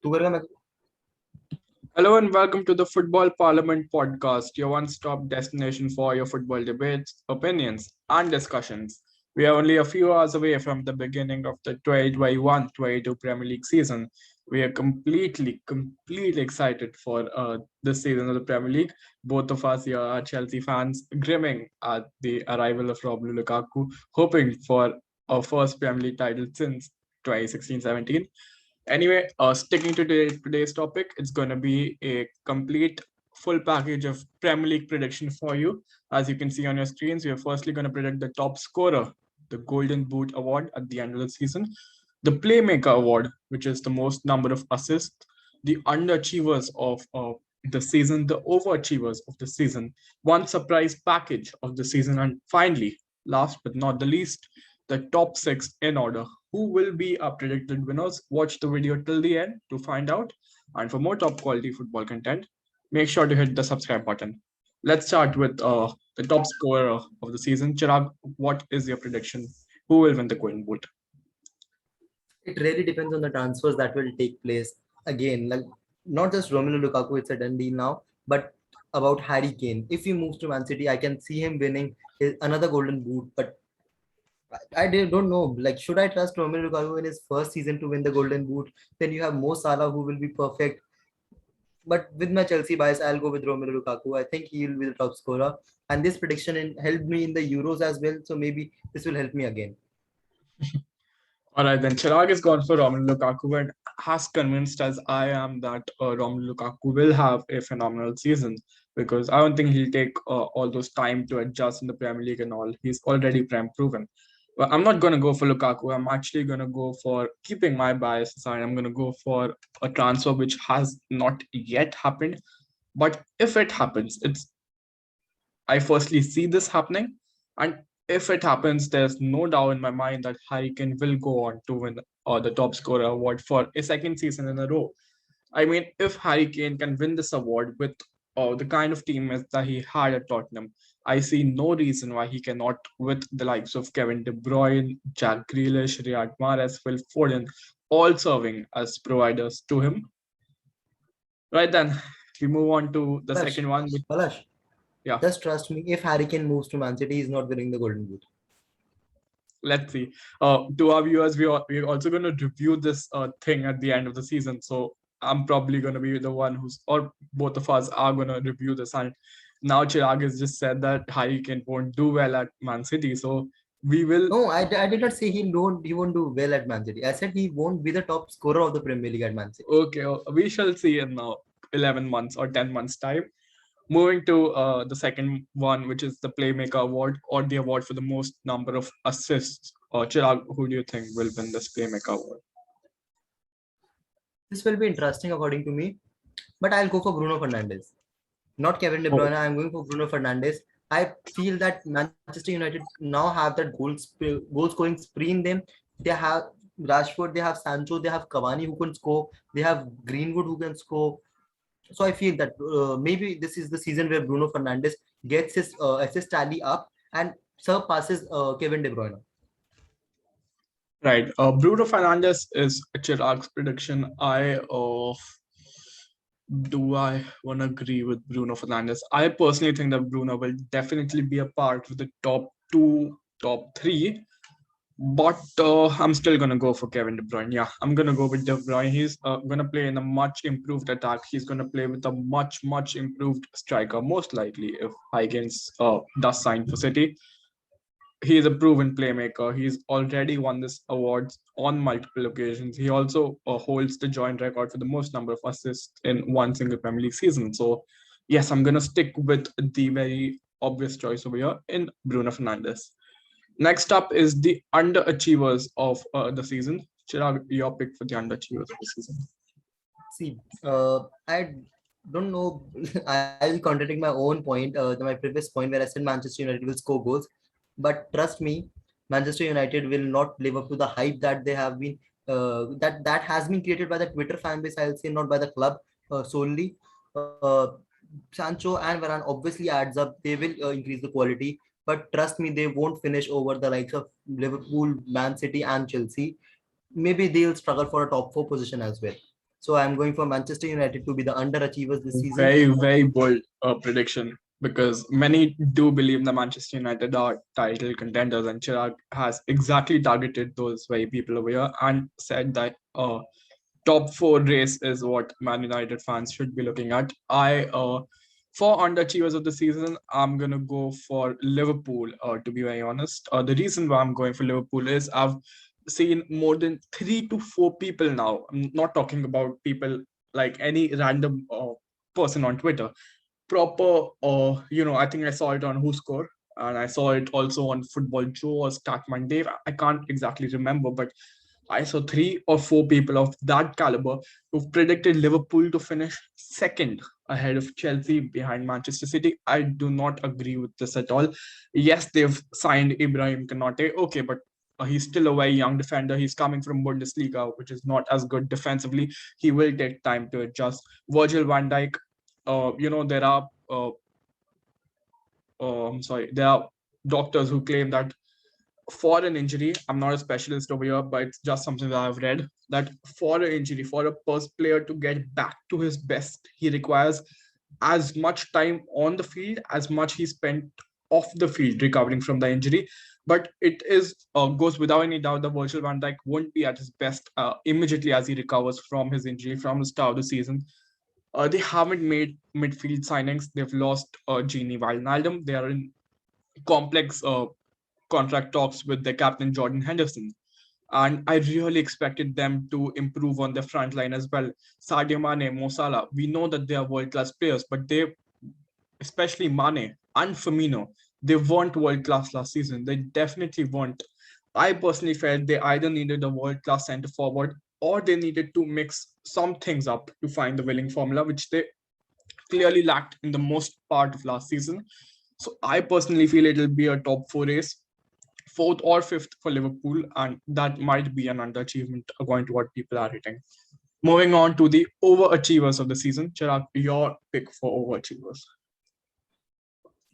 तू करेगा मैं Hello and welcome to the Football Parliament podcast, your one stop destination for your football debates, opinions, and discussions. We are only a few hours away from the beginning of the 2021-22 Premier League season. We are completely excited for this season of the Premier League. Both of us here are Chelsea fans, grimming at the arrival of Romelu Lukaku, hoping for our first Premier League title since 2016-17. Anyway, sticking to today's topic, it's going to be a complete full package of Premier League prediction for you. As you can see on your screens, we are firstly going to predict the top scorer, the Golden Boot Award at the end of the season, the Playmaker Award, which is the most number of assists, the underachievers of the season, the overachievers of the season, one surprise package of the season, and finally, last but not the least, the top six in order. Who will be our predicted winners? Watch the video till the end to find out. And for more top quality football content, make sure to hit the subscribe button. Let's start with the top scorer of the season. Chirag, what is your prediction? Who will win the Golden Boot? it really depends on the transfers that will take place again. Like not just Romelu Lukaku, it's a done deal now, but about Harry Kane. If he moves to Man City, I can see him winning another Golden Boot. But don't know. Like, should I trust Romelu Lukaku in his first season to win the Golden Boot? Then you have Mo Salah who will be perfect. But with my Chelsea bias, I'll go with Romelu Lukaku. I think he will be the top scorer. And this prediction helped me in the Euros as well. So maybe this will help me again. All right, then Chirag is gone for Romelu Lukaku and has convinced as I am that Romelu Lukaku will have a phenomenal season because I don't think he'll take all those time to adjust in the Premier League and all. He's already prime proven. But I'm not going to go for Lukaku. I'm actually going to go for keeping my bias aside. I'm going to go for a transfer which has not yet happened. But if it happens, I firstly see this happening. And if it happens, there's no doubt in my mind that Harry Kane will go on to win the top scorer award for a second season in a row. I mean, if Harry Kane can win this award with the kind of team that he had at Tottenham, I see no reason why he cannot with the likes of Kevin De Bruyne, Jack Grealish, Riyad Mahrez, Phil Foden, all serving as providers to him. Right then, we move on to the Palash, second one. Palash, Yeah. just trust me. If Harry Kane moves to Man City, he's not winning the Golden Boot. Let's see. To our viewers, we're also going to review this thing at the end of the season. So I'm probably going to be the one or both of us are going to review this. And now Chirag has just said that Harry Kane won't do well at Man City. So we will. No, I did not say he won't do well at Man City. I said he won't be the top scorer of the Premier League at Man City. Okay, we shall see in 11 months or 10 months' time. Moving to the second one, which is the Playmaker Award or the award for the most number of assists. Chirag, who do you think will win this Playmaker Award? This will be interesting according to me, but I'll go for Bruno Fernandes. Not Kevin De Oh, Bruyne. I'm going for Bruno Fernandes. I feel that Manchester United now have that goal scoring spree in them. They have Rashford, they have Sancho, they have Cavani who can score, they have Greenwood who can score. So I feel that maybe this is the season where Bruno Fernandes gets his assist tally up and surpasses Kevin De Bruyne. right. Bruno Fernandes is Chirag's prediction. I want to agree with Bruno Fernandes. I personally think that Bruno will definitely be a part of the top two, top three. But I'm still gonna go for Kevin De Bruyne. Yeah, I'm gonna go with De Bruyne. He's gonna play in a much improved attack. He's gonna play with a much improved striker, most likely if Higgins does sign for City. He is a proven playmaker. He's already won this award on multiple occasions. He also holds the joint record for the most number of assists in one single Premier League season. So, yes, I'm gonna stick with the very obvious choice over here in Bruno Fernandes. Next up is the underachievers of the season. Chirag, your pick for the underachievers of the season. See, I don't know. I'll contradict my own point, my previous point where I said Manchester United will score goals. But trust me, Manchester United will not live up to the hype that they have been that has been created by the Twitter fan base. I'll say not by the club solely. Sancho and Varane obviously adds up. They will increase the quality, but trust me, they won't finish over the likes of Liverpool, Man City, and Chelsea. Maybe they'll struggle for a top four position as well. So I'm going for Manchester United to be the underachievers this season. Very, very bold prediction because many do believe the Manchester United are title contenders, and Chirag has exactly targeted those very people over here and said that top four race is what Man United fans should be looking at. For underachievers of the season, I'm gonna go for Liverpool. To be very honest, the reason why I'm going for Liverpool is I've seen more than 3 to 4 people now. I'm not talking about people like any random person on Twitter. Proper, I think I saw it on Who Score, and I saw it also on Football Joe or Statman Dave. I can't exactly remember, but I saw 3 or 4 people of that caliber who've predicted Liverpool to finish second ahead of Chelsea behind Manchester City. I do not agree with this at all. Yes, they've signed Ibrahim Konate. Okay, but he's still a very young defender. He's coming from Bundesliga, which is not as good defensively. He will take time to adjust. Virgil van Dijk, there are there are doctors who claim that for an injury, I'm not a specialist over here, but it's just something that I've read that for an injury, for a player to get back to his best, he requires as much time on the field as much he spent off the field recovering from the injury. But it is goes without any doubt that Virgil van Dijk won't be at his best immediately as he recovers from his injury from the start of the season. They haven't made midfield signings. They've lost Genie Wijnaldum. They are in complex contract talks with the captain Jordan Henderson. And I really expected them to improve on the front line as well. Sadio Mane, Mo Salah, we know that they are world-class players, but they, especially Mane and Firmino, they weren't world-class last season. They definitely weren't. I personally felt they either needed a world-class centre forward or they needed to mix some things up to find the winning formula, which they clearly lacked in the most part of last season. So I personally feel it'll be a top four race, fourth or fifth for Liverpool, and that might be an underachievement according to what people are rating. Moving on to the overachievers of the season, Chirag, your pick for overachievers.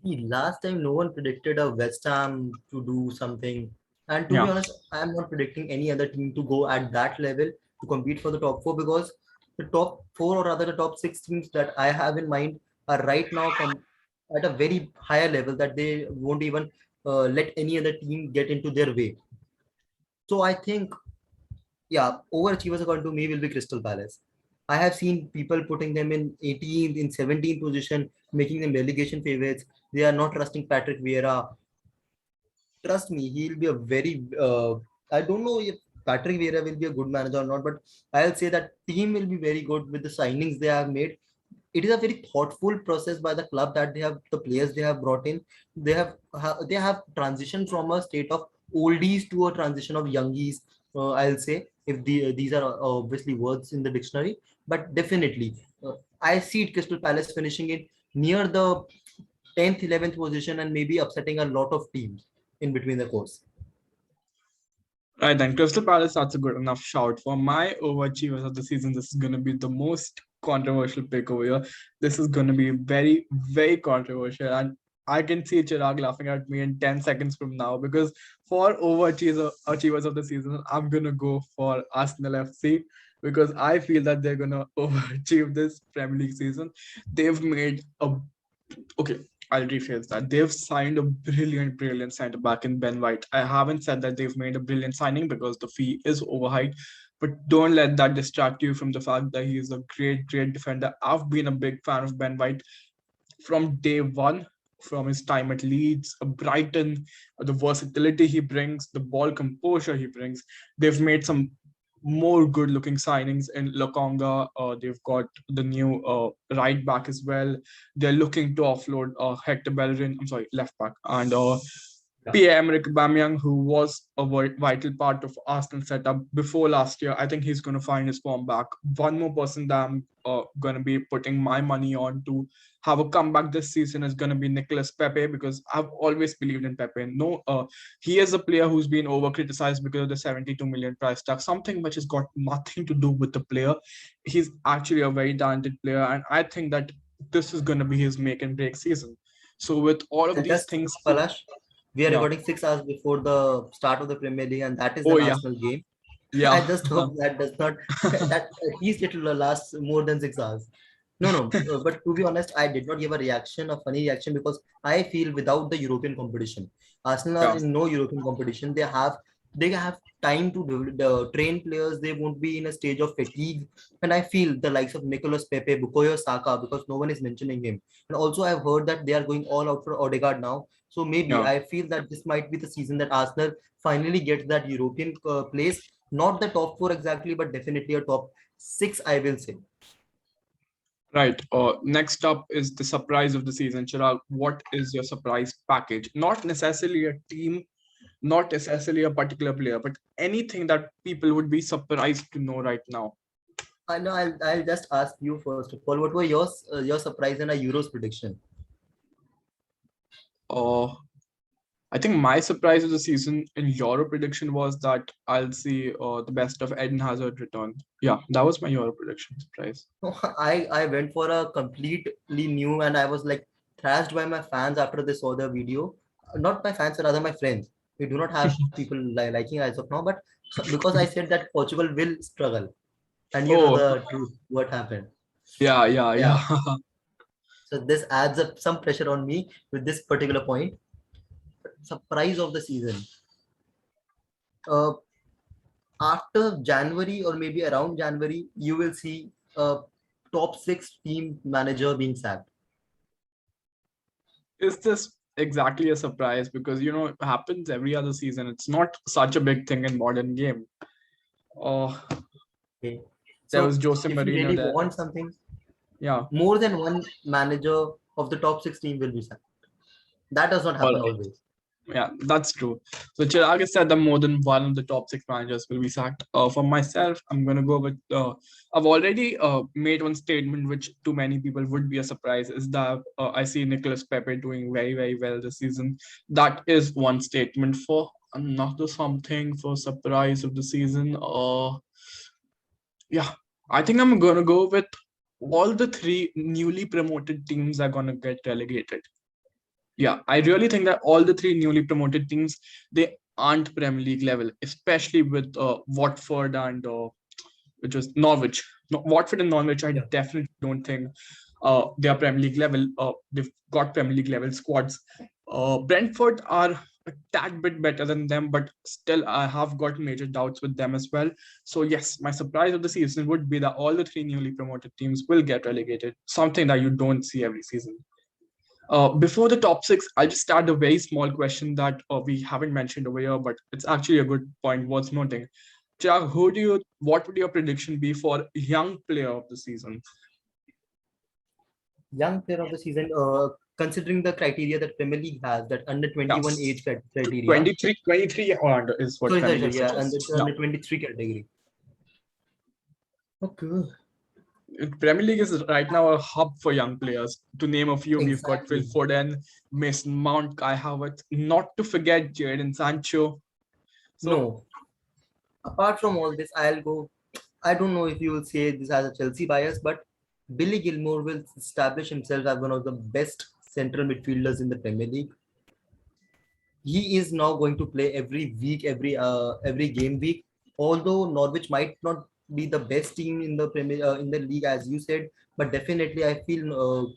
See, last time no one predicted a West Ham to do something. And to be Yeah, honest, I am not predicting any other team to go at that level to compete for the top four, because the top four, or rather the top six teams that I have in mind, are right now at a very higher level that they won't even let any other team get into their way. So I think, yeah, overachievers according to me will be Crystal Palace. I have seen people putting them in 18th, in 17th position, making them relegation favorites. They are not trusting Patrick Vieira. Trust me, he'll be a very. I don't know if Patrick Vieira will be a good manager or not, but I'll say that team will be very good with the signings they have made. It is a very thoughtful process by the club that they have, the players they have brought in. They have transitioned from a state of oldies to a transition of youngies. I'll say, if these are obviously words in the dictionary, but definitely, I see Crystal Palace finishing in near the 10th, 11th position and maybe upsetting a lot of teams in between the course. right then. Crystal Palace, that's a good enough shout. For my overachievers of the season, this is going to be the most controversial pick over here. This is going to be very, very controversial. And I can see Chirag laughing at me in 10 seconds from now because for overachievers of the season, I'm going to go for Arsenal FC because I feel that they're going to overachieve this Premier League season. They've made a okay, I'll rephrase that. They've signed a brilliant, brilliant center back in Ben White. I haven't said that they've made a brilliant signing because the fee is overhyped, but don't let that distract you from the fact that he is a great, great defender. I've been a big fan of Ben White from day one, from his time at Leeds, Brighton, the versatility he brings, the ball composure he brings. They've made some more good looking signings in Lokonga. They've got the new right back as well. They're looking to offload Hector Bellerin, I'm sorry, left back, and Pierre-Emerick Aubameyang, who was a vital part of Arsenal setup before last year. I think he's going to find his form back. One more person that I'm going to be putting my money on to have a comeback this season is going to be Nicolas Pepe because I've always believed in Pepe. No, he is a player who's been over criticized because of the 72 million price tag, something which has got nothing to do with the player. He's actually a very talented player, and I think that this is going to be his make and break season. So with all of And these just things, Palash, we are yeah. recording 6 hours before the start of the Premier League, and that is Oh an yeah, Arsenal game. Yeah. I just hope that does not that at least it will last more than 6 hours. No, no. But to be honest, I did not give a reaction, a funny reaction, because I feel without the European competition, Arsenal are Yeah. in no European competition. They have time to train players. They won't be in a stage of fatigue. And I feel the likes of Nicolas Pepe, Bukayo Saka, because no one is mentioning him. And also, I've heard that they are going all out for Odegaard now. So maybe Yeah. I feel that this might be the season that Arsenal finally gets that European place. Not the top four exactly, but definitely a top six, I will say. Right. Next up is the surprise of the season. Chirag, what is your surprise package? Not necessarily a team, not necessarily a particular player, but anything that people would be surprised to know right now. I know. I'll just ask you first of all. What were your surprise and a Euros prediction? Uh, I think my surprise of the season in Euro prediction was that I'll see the best of Eden Hazard return. Yeah, that was my Euro prediction surprise. No, I went for a completely new, and I was like thrashed by my fans after they saw the video. Not my fans, rather my friends. We do not have people liking as of now, but because I said that Portugal will struggle, and you know Oh, the truth, what happened. yeah, yeah, Yeah. yeah. So this adds up some pressure on me with this particular point. Surprise of the season. Uh, After January or maybe around January, you will see a top six team manager being sacked. Is this exactly a surprise? Because, it happens every other season. It's not such a big thing in modern game. Oh, Okay. there was So Jose if you Mourinho really there. want something, Yeah. more than one manager of the top six team will be sacked. That does not All happen right. always. Yeah, that's true. So Chirag has said that more than one of the top six managers will be sacked. For myself, I'm gonna go with. I've already made one statement, which to many people would be a surprise, is that I see Nicolas Pepe doing very, very well this season. That is one statement. For another something for surprise of the season. Yeah, I think I'm gonna go with all the three newly promoted teams are gonna get relegated. Yeah, I really think that all the three newly promoted teams, they aren't Premier League level, especially with Watford and which was Norwich. No, Watford and Norwich, I Yeah. definitely don't think they are Premier League level. They've got Premier League level squads. Brentford are a tad bit better than them, but still I have got major doubts with them as well. So yes, my surprise of the season would be that all the three newly promoted teams will get relegated. Something that you don't see every season. Before the top six, I'll just start a very small question that we haven't mentioned over here, but it's actually a good point worth noting. Chirag, what would your prediction be for young player of the season? Young player of the season, considering the criteria that Premier League has, that under Yeah, 21 age criteria. 23 or under is what Sorry, Premier sorry, League sorry. Yeah, under, suggests. Yeah. under 23 category. Okay. Premier League is right now a hub for young players. To name a few, we've got Phil Exactly. Foden, Mason Mount, Kai Havertz, not to forget Jadon Sancho. So No. Apart from all this, I'll go. I don't know if you will say this as a Chelsea bias, but Billy Gilmore will establish himself as one of the best central midfielders in the Premier League. He is now going to play every week, every game week. Although Norwich might not be the best team in the Premier in the league, as you said, but definitely I feel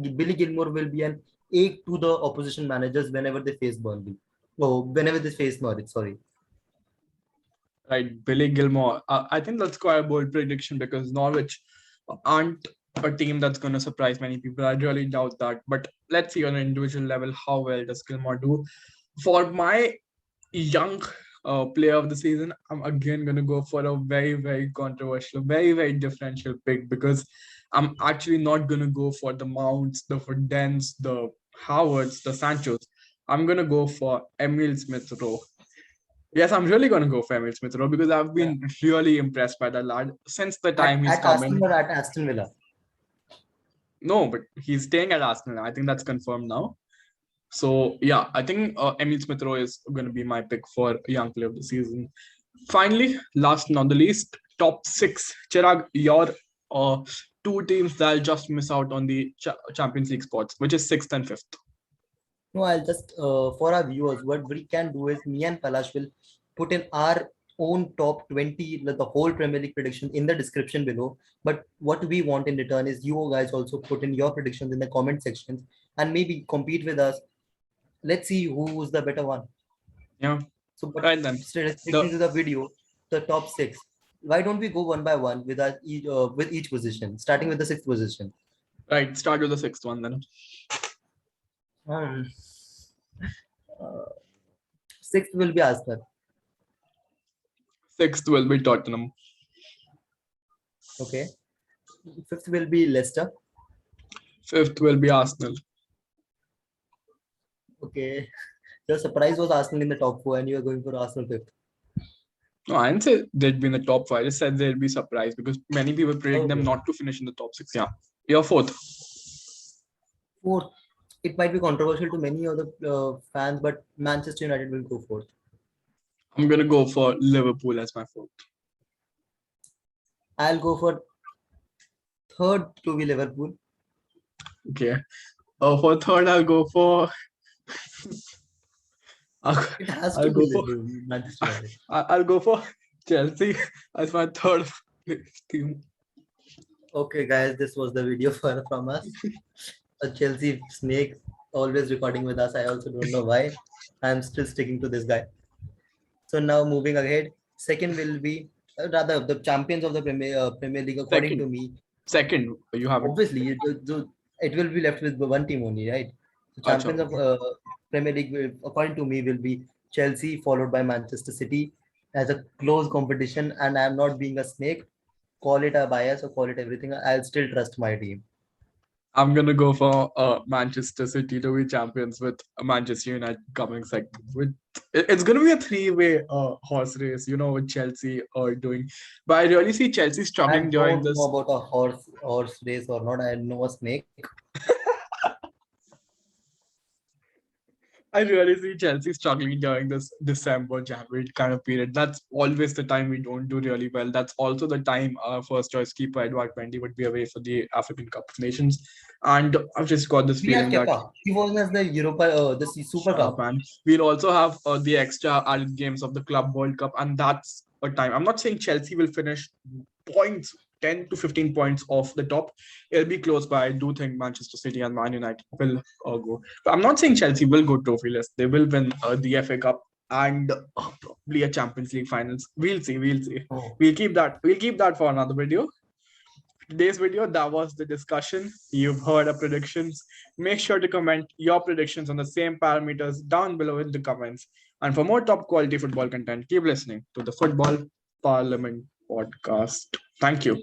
Billy Gilmore will be an ache to the opposition managers whenever they face Burnley. Oh, whenever they face Norwich. Sorry. right, Billy Gilmore. I think that's quite a bold prediction because Norwich aren't a team that's going to surprise many people. I really doubt that. But let's see on an individual level how well does Gilmore do. For my young player of the season, I'm again going to go for a very, very controversial, very, very differential pick because I'm actually not going to go for the Mounts, the Fordens, the Howards, the Sanchos. I'm going to go for Emil Smith Rowe. Yes, I'm really going to go for Emil Smith Rowe because I've Yeah. been really impressed by that lad since the At, time he's at come in. Arsenal or at Aston Villa? No, but he's staying at Arsenal. I think that's confirmed now. So yeah, I think Emil Smith Rowe is going to be my pick for young player of the season. Finally, last not the least, top six. Chirag, your uh, two teams that'll just miss out on the Champions League spots, which is sixth and fifth. No, I'll just for our viewers, what we can do is me and Palash will put in our own top 20, like the whole Premier League prediction in the description below. But what we want in return is you guys also put in your predictions in the comment sections and maybe compete with us. Let's see who's the better one. Yeah. So, but Right then. sticking The to the video, the top six. Why don't we go one by one with each position, starting with the sixth position? right. Start with the sixth one then. Um, uh, Sixth will be Arsenal. Sixth will be Tottenham. Okay. Fifth will be Leicester. Fifth will be Arsenal. Okay. The surprise was Arsenal in the top four, and you are going for Arsenal fifth. No, I didn't say they'd be in the top five. I just said they'd be surprised because many people predict them Okay. not to finish in the top six. Yeah. You're fourth. Fourth, it might be controversial to many other fans, but Manchester United will go fourth. I'm gonna go for Liverpool as my fourth. I'll go for third to be Liverpool. Okay. For third, I'll go for. I'll, It has I'll to go be for. Manchester United. I'll go for Chelsea as my third team. Okay, guys, this was the video from us. A Chelsea snake always recording with us. I also don't know why. I'm still sticking to this guy. So now moving ahead, second will be rather the champions of the Premier League, according Second, to me. second, you have it. Obviously, it will be left with one team only, right? The Acha, champions of Premier League, according to me, will be Chelsea, followed by Manchester City as a close competition. And I'm not being a snake. Call it a bias or call it everything. I'll still trust my team. I'm gonna go for Manchester City to be champions with Manchester United coming second. It's gonna be a three-way horse race, with Chelsea doing. But I really see Chelsea I struggling during don't know this. about a horse race or not. I know a snake. I really see Chelsea struggling during this December, January kind of period. That's always the time we don't do really well. That's also the time our first choice keeper, Edward Mendy, would be away for the African Cup of Nations. And I've just got this We have feeling that, Kepa. He was as the the Super shut up, Cup. man. We'll also have the extra added games of the Club World Cup, and that's a time. I'm not saying Chelsea will finish points 10 to 15 points off the top. It'll be close, but I do think Manchester City and Man United will go. But I'm not saying Chelsea will go trophyless. They will win the FA Cup and probably a Champions League finals. We'll see. We'll see. Oh. We'll keep that. We'll keep that for another video. Today's video, that was the discussion. You've heard our predictions. Make sure to comment your predictions on the same parameters down below in the comments. And for more top quality football content, keep listening to the Football Parliament podcast. Thank you.